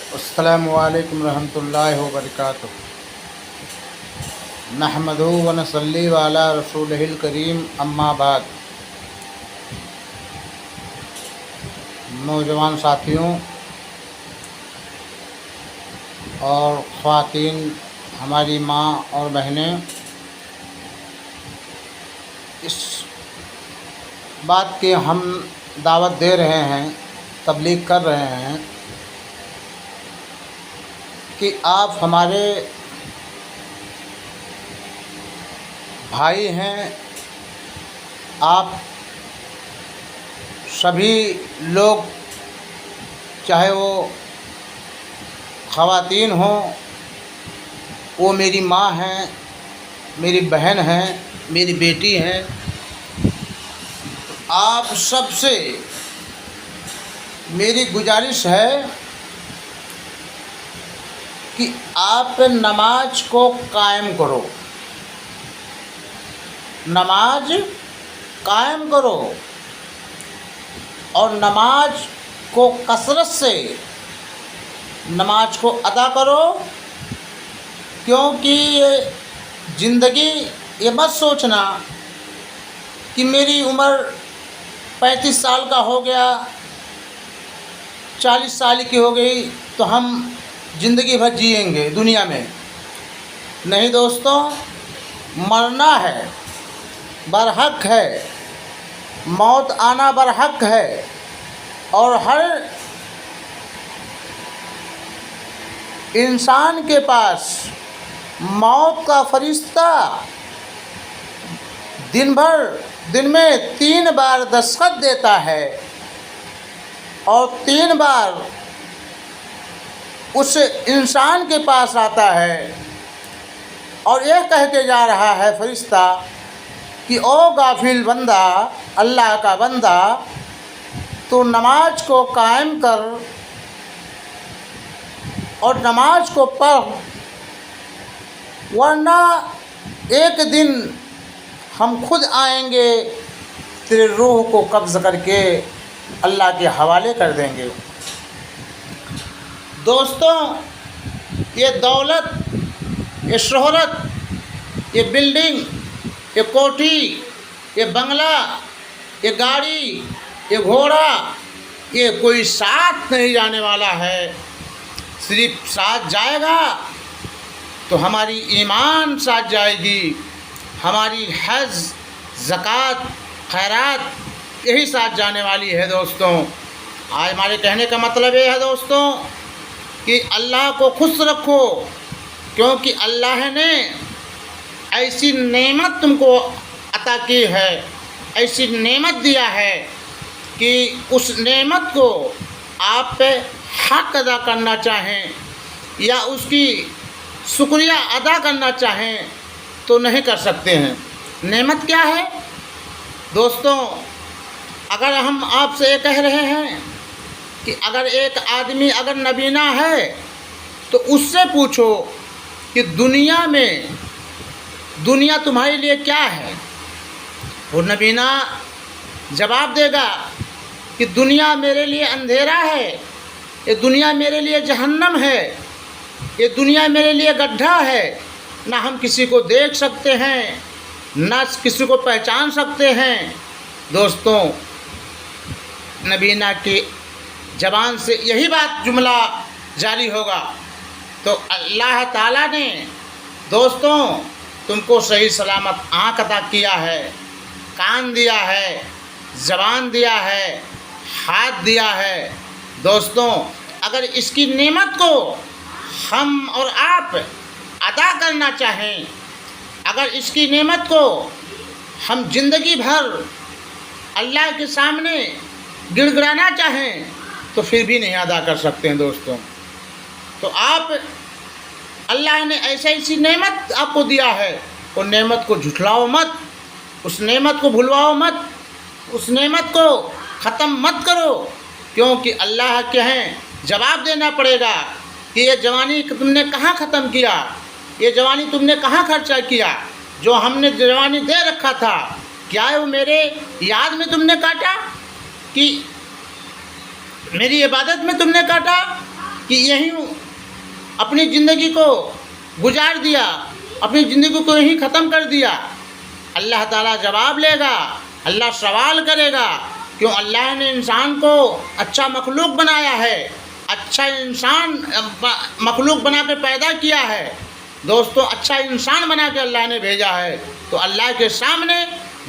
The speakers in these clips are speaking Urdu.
السلام علیکم ورحمۃ اللہ وبرکاتہ۔ نحمدہ و نصلی علی رسولہ الکریم، اما بعد۔ نوجوان ساتھیوں اور خواتین، ہماری ماں اور بہنیں، اس بات کی ہم دعوت دے رہے ہیں، تبلیغ کر رہے ہیں کہ آپ ہمارے بھائی ہیں۔ آپ سبھی لوگ، چاہے وہ خواتین ہوں، وہ میری ماں ہیں، میری بہن ہیں، میری بیٹی ہیں، آپ سب سے میری گزارش ہے کہ آپ نماز کو قائم کرو، نماز قائم کرو اور نماز کو کثرت سے نماز کو ادا کرو، کیونکہ یہ زندگی، یہ مت سوچنا کہ میری عمر 35 سال کا ہو گیا، 40 سال کی ہو گئی تو ہم زندگی بھر جئیں گے دنیا میں۔ نہیں دوستوں، مرنا ہے، برحق ہے، موت آنا برحق ہے، اور ہر انسان کے پاس موت کا فرشتہ دن میں 3 بار دستخط دیتا ہے، اور 3 بار اس انسان کے پاس آتا ہے اور یہ کہہ کے جا رہا ہے فرشتہ کہ او غافل بندہ، اللہ کا بندہ، تو نماز کو قائم کر اور نماز کو پڑھ، ورنہ ایک دن ہم خود آئیں گے، تیرے روح کو قبض کر کے اللہ کے حوالے کر دیں گے۔ دوستوں، یہ دولت، یہ شہرت، یہ بلڈنگ، یہ کوٹھی، یہ بنگلہ، یہ گاڑی، یہ گھوڑا، یہ کوئی ساتھ نہیں جانے والا ہے۔ صرف ساتھ جائے گا تو ہماری ایمان ساتھ جائے گی، ہماری حج، زکوٰۃ، خیرات یہی ساتھ جانے والی ہے۔ دوستوں، آج ہمارے کہنے کا مطلب یہ ہے دوستوں کہ اللہ کو خوش رکھو، کیونکہ اللہ نے ایسی نعمت تم کو عطا کی ہے، ایسی نعمت دیا ہے کہ اس نعمت کو آپ پہ حق ادا کرنا چاہیں یا اس کی شکریہ ادا کرنا چاہیں تو نہیں کر سکتے ہیں۔ نعمت کیا ہے دوستوں؟ اگر ہم آپ سے یہ کہہ رہے ہیں کہ اگر ایک آدمی اگر نبینا ہے تو اس سے پوچھو کہ دنیا تمہارے لیے کیا ہے، وہ نبینا جواب دے گا کہ دنیا میرے لیے اندھیرا ہے، یہ دنیا میرے لیے جہنم ہے، یہ دنیا میرے لیے گڈھا ہے، نہ ہم کسی کو دیکھ سکتے ہیں، نہ کسی کو پہچان سکتے ہیں۔ دوستوں، نبینا کی زبان سے یہی بات جملہ جاری ہوگا تو اللہ تعالیٰ نے دوستوں تم کو صحیح سلامت آنکھ عطا کیا ہے، کان دیا ہے، زبان دیا ہے، ہاتھ دیا ہے۔ دوستوں، اگر اس کی نعمت کو ہم اور آپ ادا کرنا چاہیں، اگر اس کی نعمت کو ہم زندگی بھر اللہ کے سامنے گڑ گڑانا چاہیں تو پھر بھی نہیں ادا کر سکتے ہیں۔ دوستوں، تو آپ، اللہ نے ایسی نعمت آپ کو دیا ہے، وہ نعمت کو جھٹلاؤ مت، اس نعمت کو بھلواؤ مت، اس نعمت کو ختم مت کرو، کیونکہ اللہ کے ہیں جواب دینا پڑے گا کہ یہ جوانی تم نے کہاں ختم کیا، یہ جوانی تم نے کہاں خرچہ کیا، جو ہم نے جوانی دے رکھا تھا کیا وہ میرے یاد میں تم نے کاٹا کہ میری عبادت میں تم نے کاٹا کہ یہیں اپنی زندگی کو گزار دیا، اپنی زندگی کو یہیں ختم کر دیا؟ اللہ تعالیٰ جواب لے گا، اللہ سوال کرے گا، کیوں اللہ نے انسان کو اچھا مخلوق بنایا ہے، اچھا انسان مخلوق بنا کے پیدا کیا ہے دوستو، اچھا انسان بنا کے اللہ نے بھیجا ہے، تو اللہ کے سامنے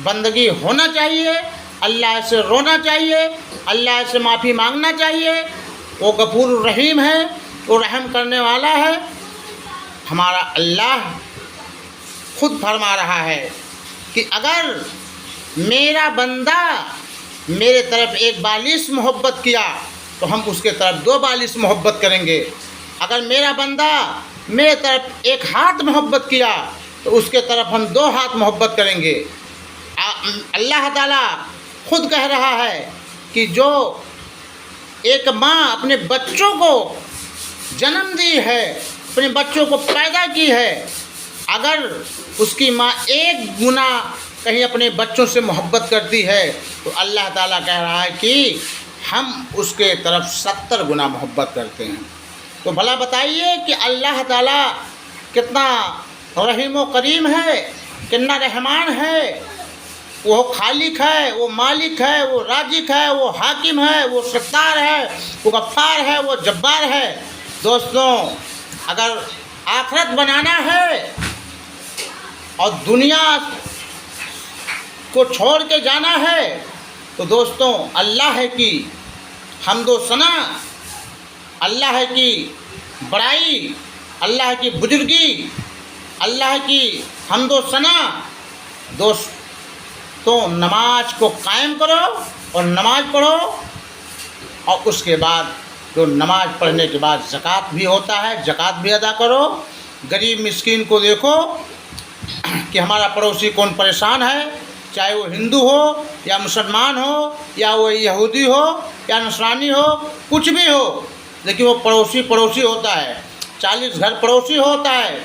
بندگی ہونا چاہیے، اللہ سے رونا چاہیے، اللہ سے معافی مانگنا چاہیے۔ وہ غفور الرحیم ہے، وہ رحم کرنے والا ہے۔ ہمارا اللہ خود فرما رہا ہے کہ اگر میرا بندہ میرے طرف ایک بالش محبت کیا تو ہم اس کے طرف 2 بالش محبت کریں گے، اگر میرا بندہ میرے طرف ایک ہاتھ محبت کیا تو اس کے طرف ہم 2 ہاتھ محبت کریں گے۔ اللہ تعالیٰ خود کہہ رہا ہے کہ جو ایک ماں اپنے بچوں کو جنم دی ہے، اپنے بچوں کو پیدا کی ہے، اگر اس کی ماں 1 گنا کہیں اپنے بچوں سے محبت کرتی ہے تو اللہ تعالیٰ کہہ رہا ہے کہ ہم اس کے طرف 70 گنا محبت کرتے ہیں۔ تو بھلا بتائیے کہ اللہ تعالیٰ کتنا رحیم و کریم ہے، کتنا رحمان ہے۔ وہ خالق ہے، وہ مالک ہے، وہ رازق ہے، وہ حاکم ہے، وہ ستار ہے، وہ غفار ہے، وہ جبار ہے۔ دوستوں، اگر آخرت بنانا ہے اور دنیا کو چھوڑ کے جانا ہے تو دوستوں اللہ ہے کی حمد و ثنا، اللہ ہے کی بڑائی، اللہ کی بزرگی، اللہ کی حمد و ثنا۔ دوستوں نماز کو قائم کرو اور نماز پڑھو، اور اس کے بعد جو نماز پڑھنے کے بعد زکوٰۃ بھی ہوتا ہے، زکوٰۃ بھی ادا کرو۔ غریب مسکین کو دیکھو کہ ہمارا پڑوسی کون پریشان ہے، چاہے وہ ہندو ہو یا مسلمان ہو یا وہ یہودی ہو یا نصرانی ہو، کچھ بھی ہو، لیکن وہ پڑوسی ہوتا ہے۔ 40 گھر پڑوسی ہوتا ہے،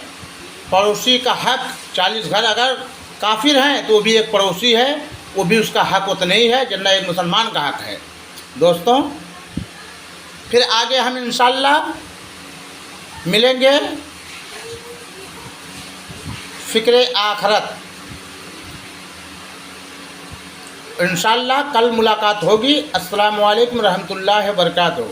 پڑوسی کا حق 40 گھر اگر کافر ہیں تو وہ بھی ایک پڑوسی ہے، وہ بھی اس کا حق اتنا ہی ہے جتنا ایک مسلمان کا حق ہے۔ دوستوں پھر آگے ہم انشاءاللہ ملیں گے فکر آخرت، انشاءاللہ کل ملاقات ہوگی۔ السلام علیکم ورحمۃ اللہ وبرکاتہ۔